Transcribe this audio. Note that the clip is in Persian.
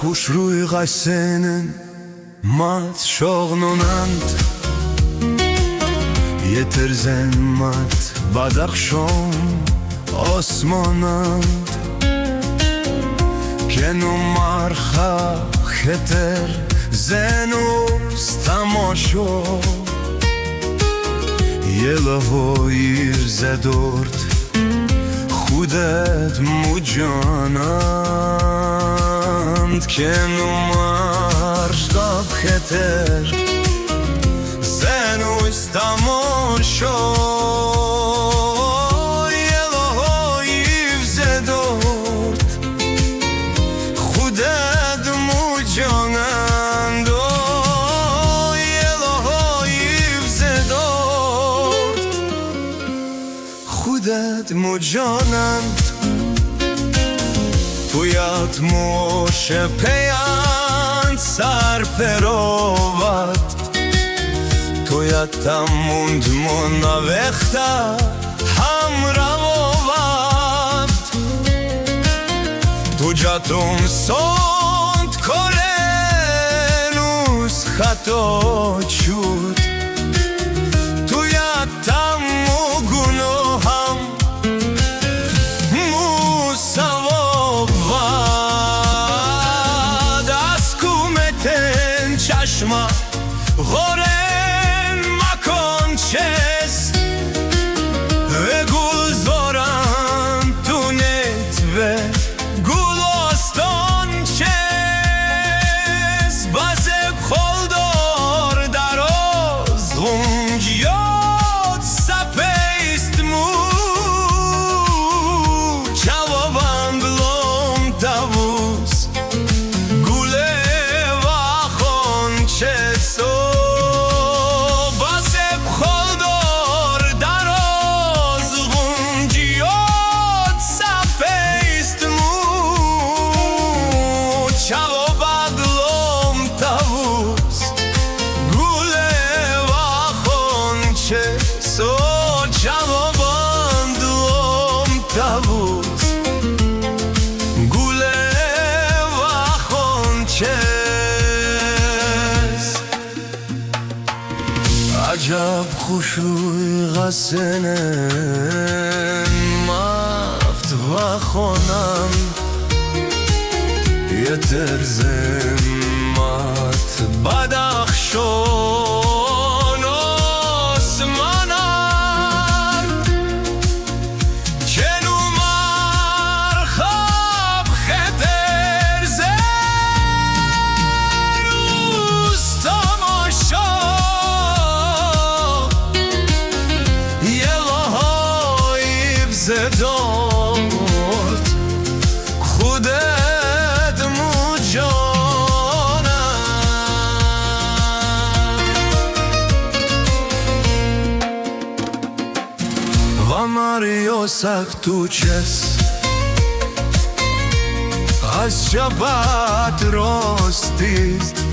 خوش روی قشنن مات شغنونند یترزن مات بدخشان osmonand کنو مرخا خطر زنوز تماشا یلهویر زدورد خودت مجانند کنو مرخا خطر زنوز تماشا مجانند تویت موشه پیان سر پرواد تویت موند منوخته هم رواد تو جاتون سوند کرنوز خطا شد تویت مگونو هم چشما غورن مکن چس و گلزارم تو نت و گلستان چس بازب خلدار دراز غنجیات سپیست مو جوابم بلوم تاوز عجب خوش روی غسنن مفت و خونم یترز مات بدخشان آسمانم کنو مرخب خطرز روز تماشا زداد خودت مجانم و مریو سختو چس از شبت راستیست